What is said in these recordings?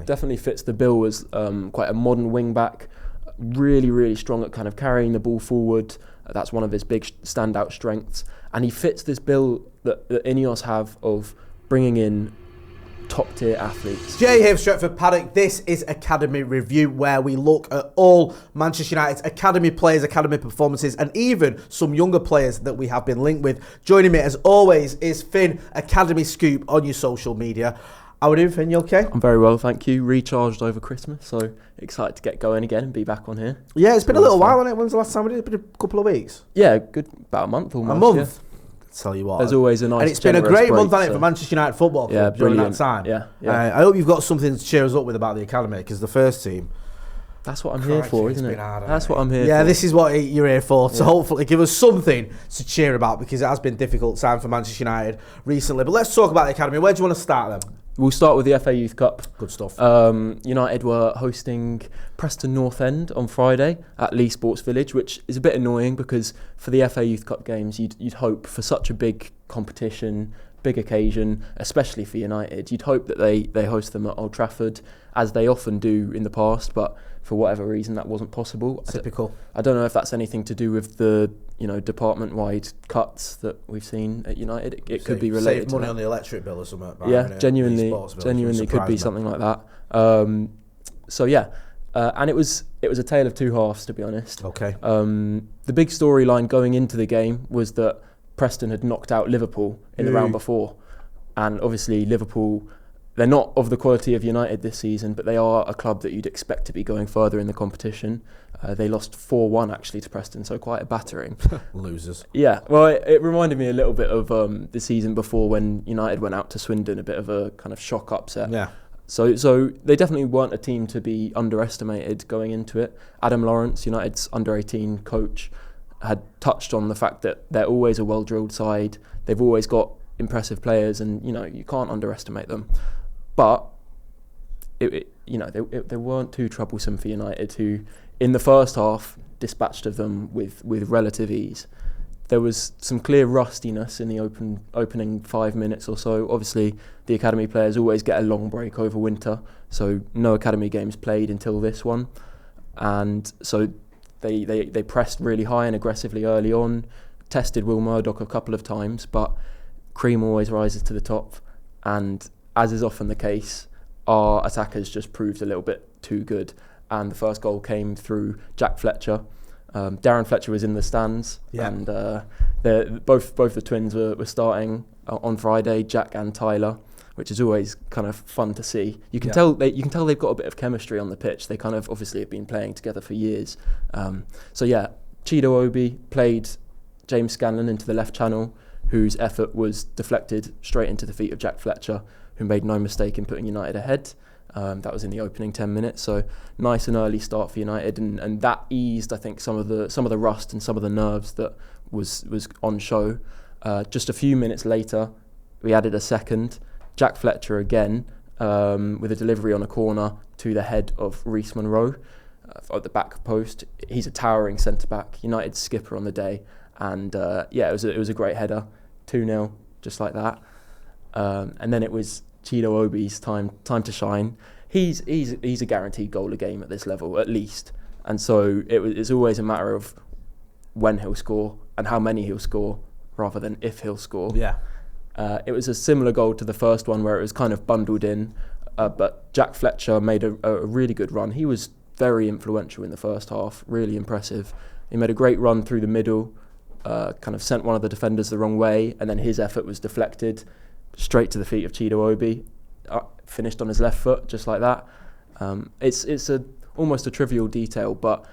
definitely fits the bill as quite a modern wing back. Really, really strong at kind of carrying the ball forward. That's one of his big standout strengths. And he fits this bill that Ineos have of bringing in top-tier athletes. Jay here, Stretford, Paddock. This is Academy Review, where we look at all Manchester United's academy players, academy performances, and even some younger players that we have been linked with. Joining me, as always, is Finn, Academy Scoop on your social media. How are you doing, Finn? You okay? I'm very well, thank you. Recharged over Christmas, so excited to get going again and be back on here. Yeah, it's been a little while, hasn't it? When was the last time we did it? It's been a couple of weeks. Yeah, good, about a month almost. A month? Yeah. Tell you what. There's always a nice, and it's been a great month, hasn't it, for Manchester United Football Club during that time. Yeah. I hope you've got something to cheer us up with about the academy, because the first team... That's what I'm here for, isn't it? That's what I'm here for. Yeah, this is what you're here for, to hopefully give us something to cheer about, because it has been a difficult time for Manchester United recently. But let's talk about the academy. Where do you want to start then? We'll start with the FA Youth Cup. Good stuff. United were hosting Preston North End on Friday at Lee Sports Village, which is a bit annoying because for the FA Youth Cup games, you'd hope for such a big competition, big occasion, especially for United. You'd hope that they host them at Old Trafford, as they often do in the past, but for whatever reason that wasn't possible. Typical. I don't know if that's anything to do with the department-wide cuts that we've seen at United. It could be related save to money that. on the electric bill or something. Yeah, genuinely could be something like that. And it was a tale of two halves, to be honest. Okay. The big storyline going into the game was that Preston had knocked out Liverpool in the round before, and obviously Liverpool, they're not of the quality of United this season, but they are a club that you'd expect to be going further in the competition. They lost 4-1 actually to Preston, so quite a battering. Losers. Yeah, well, it reminded me a little bit of the season before when United went out to Swindon, a bit of a kind of shock upset. Yeah. So they definitely weren't a team to be underestimated going into it. Adam Lawrence, United's under-18 coach, had touched on the fact that they're always a well-drilled side. They've always got impressive players, and you can't underestimate them. But they weren't too troublesome for United, who in the first half dispatched of them with relative ease. There was some clear rustiness in the opening 5 minutes or so. Obviously, the academy players always get a long break over winter, so no academy games played until this one, and so they pressed really high and aggressively early on, tested Will Murdoch a couple of times, but cream always rises to the top, and as is often the case, our attackers just proved a little bit too good. And the first goal came through Jack Fletcher. Darren Fletcher was in the stands, and both the twins were starting on Friday, Jack and Tyler, which is always kind of fun to see. You can tell they've got a bit of chemistry on the pitch. They kind of obviously have been playing together for years. Chido Obi played James Scanlon into the left channel, whose effort was deflected straight into the feet of Jack Fletcher, who made no mistake in putting United ahead. That was in the opening 10 minutes, so nice and early start for United, and that eased, I think, some of the rust and some of the nerves that was on show. Just a few minutes later, we added a second. Jack Fletcher again, with a delivery on a corner to the head of Reece Monroe at the back post. He's a towering centre back, United's skipper on the day, and it was a great header, 2-0, just like that. And then it was Chido Obi's time to shine. He's a guaranteed goal a game at this level, at least. And so it's always a matter of when he'll score and how many he'll score, rather than if he'll score. Yeah. It was a similar goal to the first one, where it was kind of bundled in, but Jack Fletcher made a really good run. He was very influential in the first half, really impressive. He made a great run through the middle, kind of sent one of the defenders the wrong way, and then his effort was deflected straight to the feet of Chido Obi, finished on his left foot, just like that. It's almost a trivial detail, but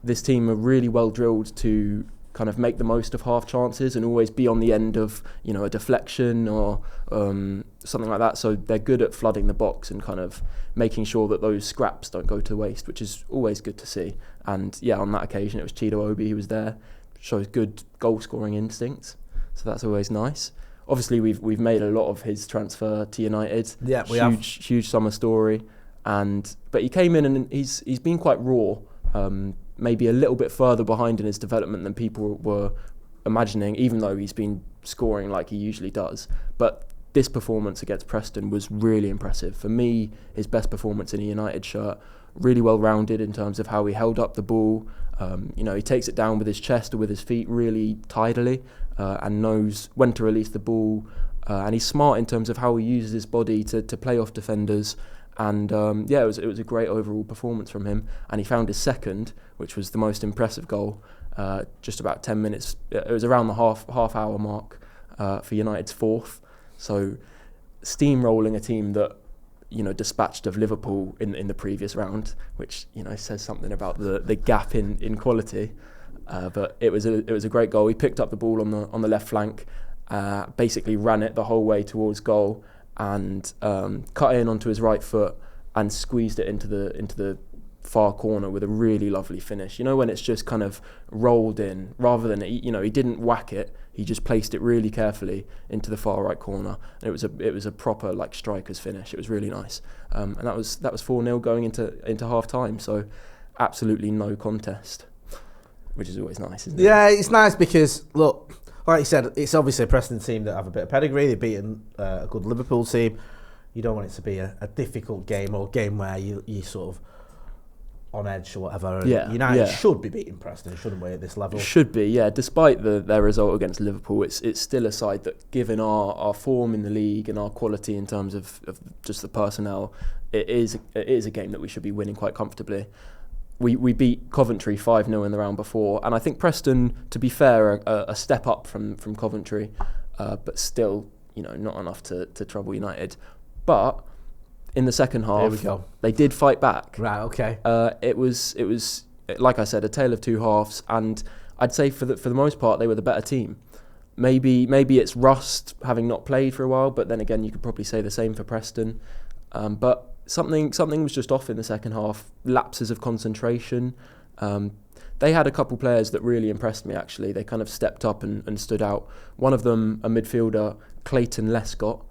this team are really well drilled to kind of make the most of half chances and always be on the end of a deflection or something like that. So they're good at flooding the box and kind of making sure that those scraps don't go to waste, which is always good to see. And on that occasion it was Chido Obi who was there, shows good goal scoring instincts, so that's always nice. Obviously, we've made a lot of his transfer to United. Yeah, we have. Huge summer story, but he came in and he's been quite raw. Maybe a little bit further behind in his development than people were imagining, even though he's been scoring like he usually does. But this performance against Preston was really impressive. For me, his best performance in a United shirt. Really well rounded in terms of how he held up the ball. He takes it down with his chest or with his feet really tidily, and knows when to release the ball. And he's smart in terms of how he uses his body to play off defenders. And it was a great overall performance from him. And he found his second, which was the most impressive goal, just about 10 minutes. It was around the half hour mark for United's fourth. So steamrolling a team that dispatched of Liverpool in the previous round, which says something about the gap in quality. But it was a great goal. He picked up the ball on the left flank, basically ran it the whole way towards goal, and cut in onto his right foot and squeezed it into the far corner with a really lovely finish. When it's just kind of rolled in, rather than he didn't whack it. He just placed it really carefully into the far right corner, and it was a proper like striker's finish. It was really nice, and that was 4-0 going into half time. So absolutely no contest, which is always nice, isn't it? Yeah, it's nice because look, like you said, it's obviously a Preston team that have a bit of pedigree. They've beaten a good Liverpool team. You don't want it to be a difficult game or a game where you sort of on edge or whatever. And United should be beating Preston, shouldn't we, at this level? Should be, yeah. Despite their result against Liverpool, it's still a side that, given our form in the league and our quality in terms of just the personnel, it is a game that we should be winning quite comfortably. We beat Coventry 5-0 in the round before, and I think Preston, to be fair, are a step up from Coventry, but still, not enough to trouble United. But in the second half, they did fight back. Right, okay. It was like I said, a tale of two halves, and I'd say for the most part they were the better team. Maybe it's rust, having not played for a while, but then again you could probably say the same for Preston. But something was just off in the second half. Lapses of concentration. They had a couple players that really impressed me actually. They kind of stepped up and stood out. One of them, a midfielder, Clayton Lescott.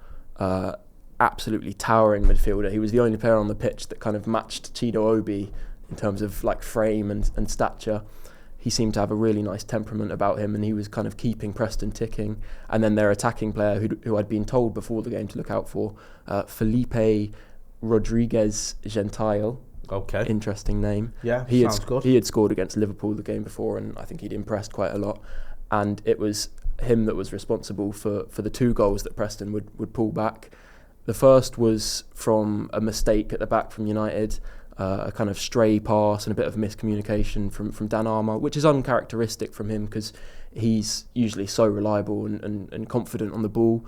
Absolutely towering midfielder. He was the only player on the pitch that kind of matched Chido Obi in terms of like frame and stature. He seemed to have a really nice temperament about him, and he was kind of keeping Preston ticking. And then their attacking player, who I'd been told before the game to look out for, Felipe Rodriguez Gentile. Okay. Interesting name. Yeah, sounds good. He had scored against Liverpool the game before, and I think he'd impressed quite a lot. And it was him that was responsible for the two goals that Preston would pull back. The first was from a mistake at the back from United, a kind of stray pass and a bit of miscommunication from Dan Armour, which is uncharacteristic from him because he's usually so reliable and confident on the ball.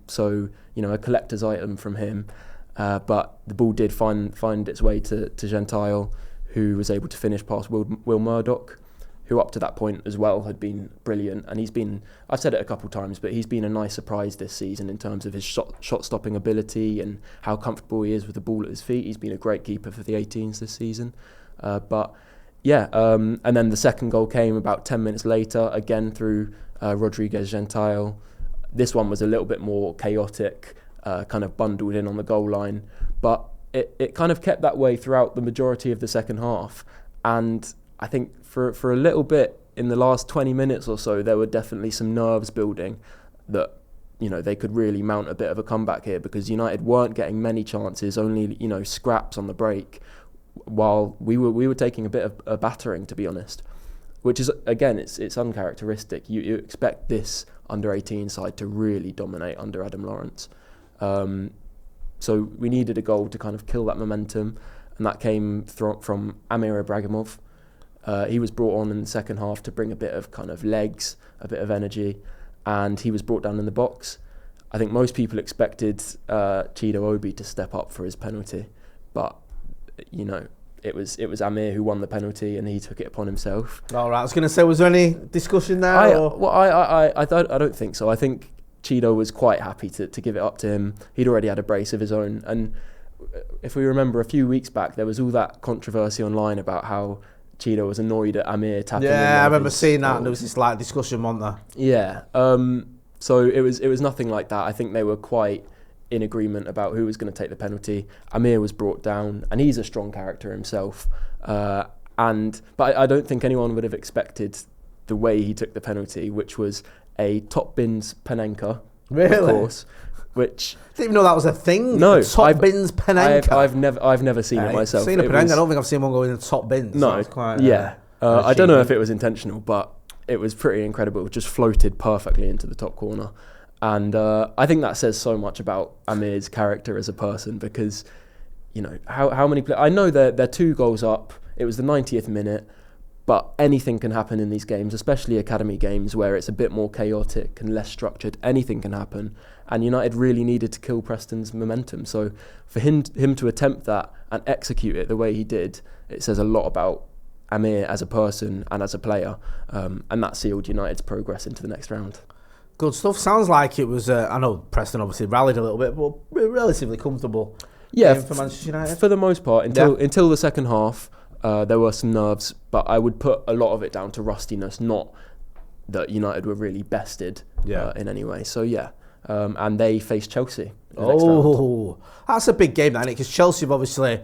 So, a collector's item from him. But the ball did find its way to Gentile, who was able to finish past Will Murdoch, who up to that point as well had been brilliant. And I've said it a couple of times, but he's been a nice surprise this season in terms of his shot-stopping ability and how comfortable he is with the ball at his feet. He's been a great keeper for the 18s this season. And then the second goal came about 10 minutes later, again through Rodriguez Gentile. This one was a little bit more chaotic, kind of bundled in on the goal line, but it kind of kept that way throughout the majority of the second half. And I think for a little bit in the last 20 minutes or so, there were definitely some nerves building that, they could really mount a bit of a comeback here, because United weren't getting many chances, only, scraps on the break, while we were taking a bit of a battering, to be honest, which is, again, it's uncharacteristic. You expect this under-18 side to really dominate under Adam Lawrence. So we needed a goal to kind of kill that momentum, and that came from Amir Ibragimov. He was brought on in the second half to bring a bit of kind of legs, a bit of energy, and he was brought down in the box. I think most people expected Chido Obi to step up for his penalty, but it was Amir who won the penalty, and he took it upon himself. All right, I was going to say, was there any discussion there? I don't think so. I think Chido was quite happy to give it up to him. He'd already had a brace of his own, and if we remember a few weeks back, there was all that controversy online about how Chido was annoyed at Amir tapping him. Yeah, I remember seeing that, and there was this like discussion, wasn't there? Yeah. So it was nothing like that. I think they were quite in agreement about who was going to take the penalty. Amir was brought down, and he's a strong character himself. But I don't think anyone would have expected the way he took the penalty, which was a top bins Panenka, really? of course, which Didn't even know that was a thing. No, top bins Panenka. I've never seen it myself. Seen a Panenka. I don't think I've seen one go in the top bins. No, so quite, I don't know if it was intentional, but it was pretty incredible. It just floated perfectly into the top corner. And I think that says so much about Amir's character as a person, because, you know, how many players... I know they're 2 goals up. It was the 90th minute, but anything can happen in these games, especially academy games where it's a bit more chaotic and less structured. Anything can happen. And United really needed to kill Preston's momentum. So for him to attempt that and execute it the way he did, it says a lot about Amir as a person and as a player. And that sealed United's progress into the next round. Good stuff. Sounds like it was... I know Preston obviously rallied a little bit, but relatively comfortable game for Manchester United. For the most part, until the second half, there were some nerves, but I would put a lot of it down to rustiness, not that United were really bested in any way. So, and they faced Chelsea. That's a big game, that, isn't it? Because Chelsea have obviously...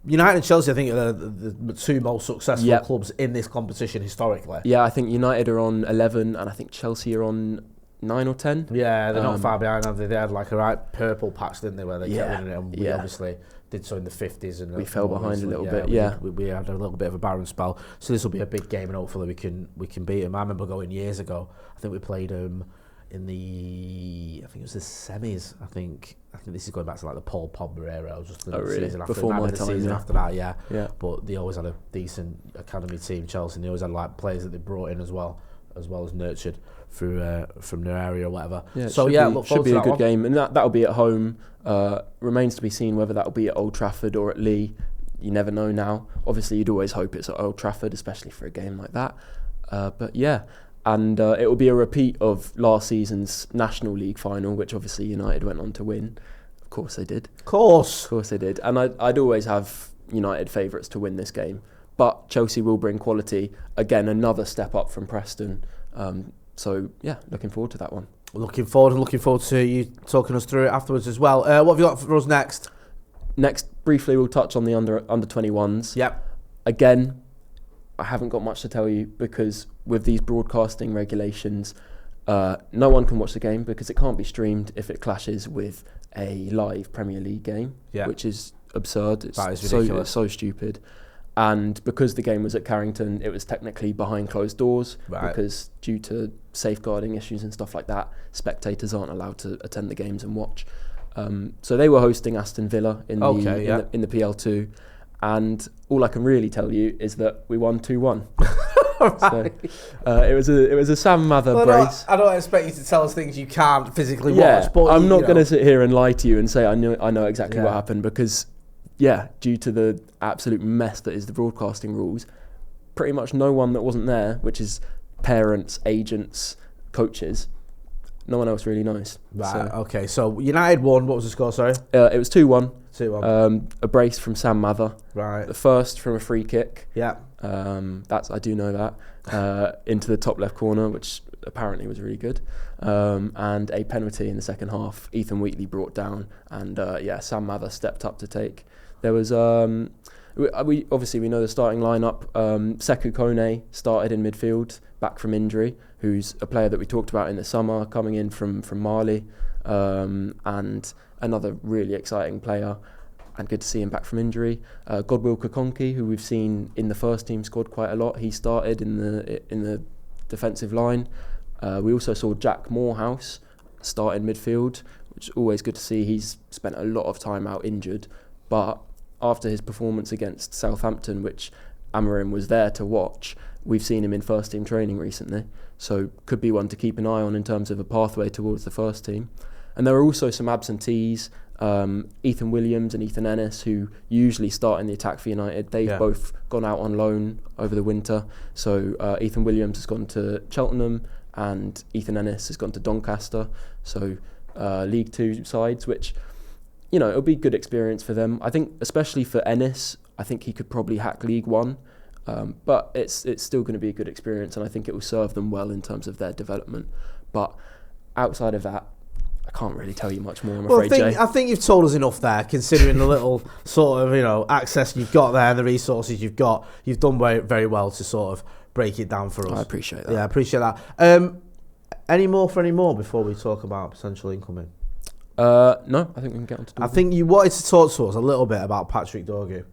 United and Chelsea, I think, are the 2 most successful clubs in this competition historically. Yeah, I think United are on 11 and I think Chelsea are on 9 or 10. Yeah, they're not far behind. They had like a right purple patch, didn't they, where they kept winning it, and we obviously did so in the 50s. And we fell behind a little bit, We had a little bit of a barren spell. So this will be a big game, and hopefully we can beat them. I remember going years ago, I think we played them in the... I think it was the semis, I think this is going back to like the Paul Pogba era. I was just the season after. Before my time, season after that, yeah. But they always had a decent academy team, Chelsea, and they always had like players that they brought in as well as nurtured through from their area or whatever. Yeah, so look should be a good game, and that'll be at home. Remains to be seen whether that'll be at Old Trafford or at Lee. You never know now. Obviously, you'd always hope it's at Old Trafford, especially for a game like that. But yeah. And it will be a repeat of last season's National League final, which obviously United went on to win. Of course they did. Of course they did. And I'd always have United favourites to win this game. But Chelsea will bring quality. Again, another step up from Preston. So, looking forward to that one. Looking forward to you talking us through it afterwards as well. What have you got for us next? Next, briefly, we'll touch on the under 21s. Yep. Again, I haven't got much to tell you because with these broadcasting regulations, no one can watch the game because it can't be streamed if it clashes with a live Premier League game, which is absurd. That is ridiculous. So stupid. And because the game was at Carrington, it was technically behind closed doors because due to safeguarding issues and stuff like that, spectators aren't allowed to attend the games and watch. So they were hosting Aston Villa in the PL2. And all I can really tell you is that we won 2-1. So, it was a Sam Mather brace. I don't expect you to tell us things you can't physically watch. But I'm not going to sit here and lie to you and say I know exactly what happened because, due to the absolute mess that is the broadcasting rules, pretty much no one that wasn't there, which is parents, agents, coaches, no one else really knows. So United won. What was the score, sorry? It was 2-1. 2-1. A brace from Sam Mather. Right. The first from a free kick. Yeah. I do know that. Into the top left corner, which apparently was really good. And a penalty in the second half. Ethan Wheatley brought down, and Sam Mather stepped up to take. There was we know the starting lineup. Sekou Kone started in midfield, back from injury, who's a player that we talked about in the summer, coming in from Mali, and another really exciting player, and good to see him back from injury. Godwill Kakonki, who we've seen in the first team squad quite a lot, he started in the defensive line. We also saw Jack Morehouse start in midfield, which is always good to see. He's spent a lot of time out injured, but after his performance against Southampton, which Amorim was there to watch, we've seen him in first team training recently, so could be one to keep an eye on in terms of a pathway towards the first team. And there are also some absentees, Ethan Williams and Ethan Ennis, who usually start in the attack for United. They've both gone out on loan over the winter. So Ethan Williams has gone to Cheltenham and Ethan Ennis has gone to Doncaster. So League Two sides, which, it'll be a good experience for them. I think especially for Ennis, I think he could probably hack League One. But it's still going to be a good experience, and I think it will serve them well in terms of their development. But outside of that, I can't really tell you much more, I'm afraid, Jay. I think you've told us enough there, considering the little sort of, access you've got there and the resources you've got. You've done very, very well to sort of break it down for us. I appreciate that. Yeah, I appreciate that. Any more before we talk about potential incoming? No, I think we can get on to Dorgu. I think you wanted to talk to us a little bit about Patrick Dorgu.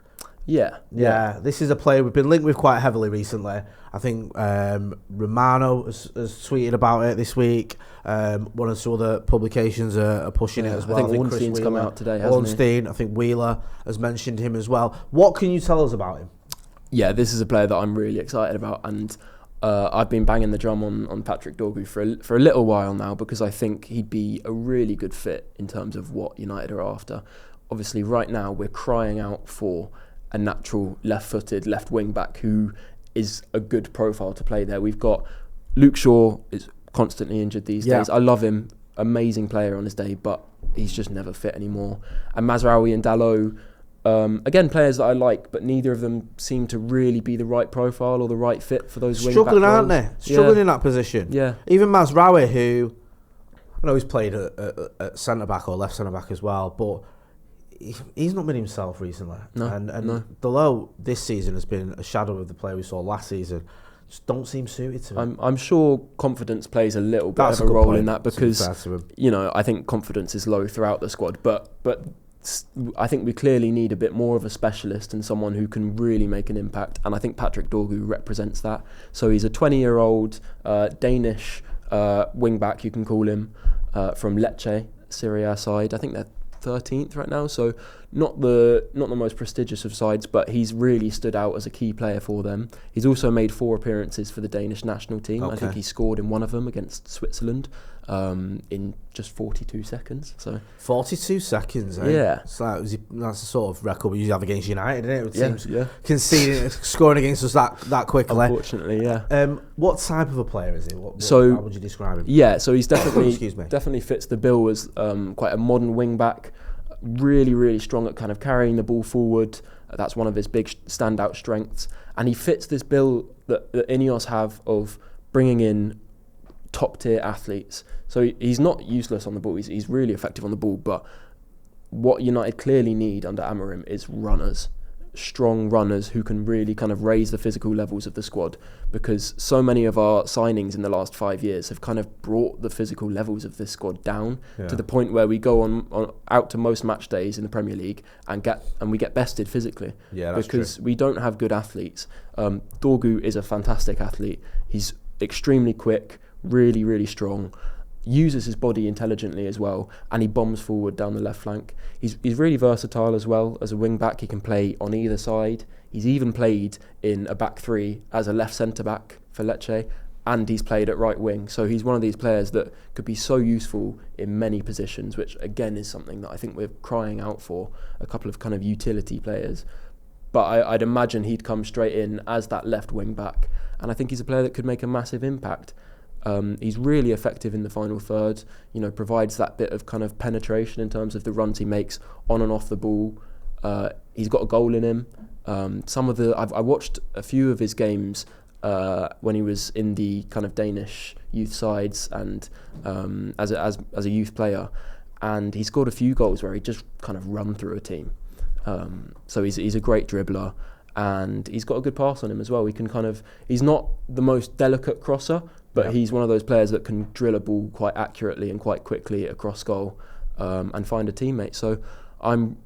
Yeah. This is a player we've been linked with quite heavily recently. I think Romano has tweeted about it this week. One or two other publications are pushing it as well. I think Ornstein's come out today, hasn't Ornstein, I think Wheeler has mentioned him as well. What can you tell us about him? Yeah, this is a player that I'm really excited about, and I've been banging the drum on Patrick Dorgu for a little while now, because I think he'd be a really good fit in terms of what United are after. Obviously, right now we're crying out for a natural left-footed left wing-back who is a good profile to play there. We've got Luke Shaw is constantly injured these days. I love him, amazing player on his day, but he's just never fit anymore. And Mazraoui and Dalot, again, players that I like, but neither of them seem to really be the right profile or the right fit for those wing-back roles. Struggling, aren't they? Struggling in that position. Yeah. Even Mazraoui, who I know he's played at centre-back or left centre-back as well, but he's not been himself recently. And Dalot this season has been a shadow of the player we saw last season. Just don't seem suited to him. I'm sure confidence plays a little bit of a role in that, because I think confidence is low throughout the squad, but I think we clearly need a bit more of a specialist and someone who can really make an impact, and I think Patrick Dorgu represents that. So he's a 20-year-old Danish wing-back, you can call him, from Lecce, Serie A side. I think they're 13th right now, so not the most prestigious of sides, but he's really stood out as a key player for them. He's also made 4 appearances for the Danish national team. I think he scored in one of them against Switzerland in just 42 seconds. So 42 seconds, eh? Yeah. So that's the sort of record we usually have against United, isn't it? Yeah. Conceding, scoring against us that quickly. Unfortunately, yeah. What type of a player is he? How would you describe him? Yeah, so he's definitely Excuse me. definitely fits the bill as quite a modern wing back. Really, really strong at kind of carrying the ball forward. That's one of his big standout strengths. And he fits this bill that Ineos have of bringing in top-tier athletes. So he's not useless on the ball. He's really effective on the ball. But what United clearly need under Amorim is runners. Strong runners who can really kind of raise the physical levels of the squad, because so many of our signings in the last 5 years have kind of brought the physical levels of this squad down to the point where we go on out to most match days in the Premier League and we get bested physically because we don't have good athletes. Dorgu is a fantastic athlete. He's extremely quick, really, really strong, uses his body intelligently as well, and he bombs forward down the left flank. He's really versatile as well as a wing back. He can play on either side. He's even played in a back three as a left centre back for Lecce, and he's played at right wing. So he's one of these players that could be so useful in many positions, which again is something that I think we're crying out for, a couple of kind of utility players. But I'd imagine he'd come straight in as that left wing back, and I think he's a player that could make a massive impact. He's really effective in the final third, provides that bit of kind of penetration in terms of the runs he makes on and off the ball. He's got a goal in him. I watched a few of his games when he was in the kind of Danish youth sides and as a youth player, and he scored a few goals where he just kind of run through a team. So he's a great dribbler, and he's got a good pass on him as well. He's not the most delicate crosser, but he's one of those players that can drill a ball quite accurately and quite quickly across goal and find a teammate. So I'm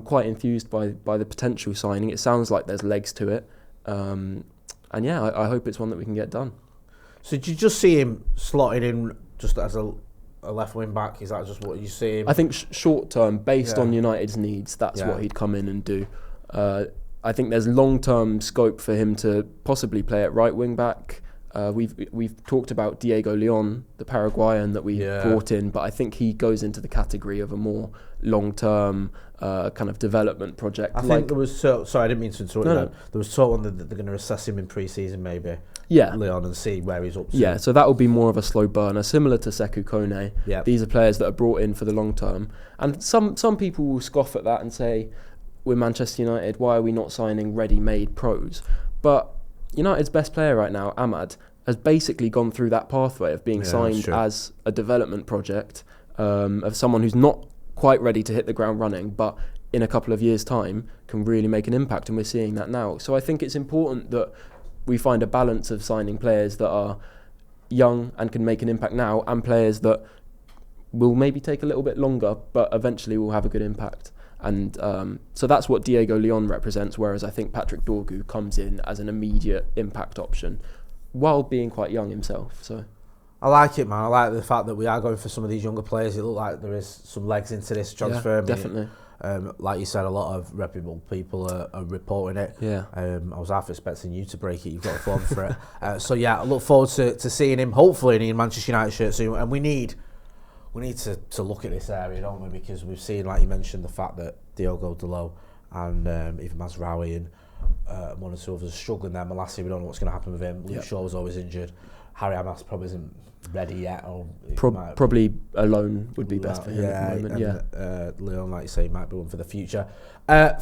quite enthused by the potential signing. It sounds like there's legs to it, and I hope it's one that we can get done. So did you just see him slotted in just as a left wing back? Is that just what you see him? I think short term, based on United's needs, that's what he'd come in and do. I think there's long term scope for him to possibly play at right wing back. We've talked about Diego Leon, the Paraguayan that we brought in, but I think he goes into the category of a more long-term kind of development project. I think there was sorry, I didn't mean to interrupt you. There was talk that they're going to assess him in pre-season, maybe. Yeah, Leon, and see where he's up to. Yeah, so that will be more of a slow burner, similar to Sekou Kone. Yeah. These are players that are brought in for the long term, and some people will scoff at that and say, "We're Manchester United. Why are we not signing ready-made pros?" But United's best player right now, Ahmad, has basically gone through that pathway of being signed as a development project of someone who's not quite ready to hit the ground running, but in a couple of years' time can really make an impact, and we're seeing that now. So I think it's important that we find a balance of signing players that are young and can make an impact now, and players that will maybe take a little bit longer, but eventually will have a good impact. And so that's what Diego Leon represents, whereas I think Patrick Dorgu comes in as an immediate impact option while being quite young himself. So I like it, man. I like the fact that we are going for some of these younger players. It looks like there is some legs into this transfer. Yeah, definitely. Like you said, a lot of reputable people are reporting it. Yeah. I was half expecting you to break it. You've got a form for it. So yeah, I look forward to seeing him, hopefully in Manchester United shirt soon. And we need to look at this area, don't we? Because we've seen, like you mentioned, the fact that Diogo Dalot and even Mazraoui and one or two others are struggling there. Malassi, we don't know what's going to happen with him. Luke Shaw was always injured. Harry Amas probably isn't ready yet. Or probably a loan would be best for him at the moment. Leon, like you say, might be one for the future.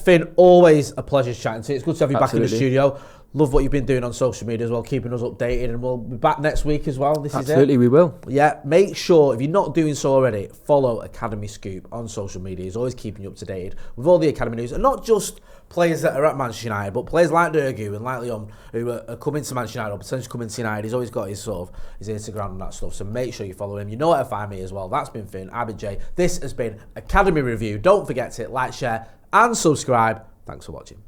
Finn, always a pleasure chatting to you. It's good to have you back in the studio. Love what you've been doing on social media as well, keeping us updated, and we'll be back next week as well. Absolutely, we will. Yeah, make sure, if you're not doing so already, follow Academy Scoop on social media. He's always keeping you up to date with all the Academy news, and not just players that are at Manchester United, but players like Dorgu and like Leon, who are coming to Manchester United or potentially coming to United. He's always got his Instagram and that stuff, so make sure you follow him. You know where to find me as well. That's been Finn, I've been Jay. This has been Academy Review. Don't forget to like, share, and subscribe. Thanks for watching.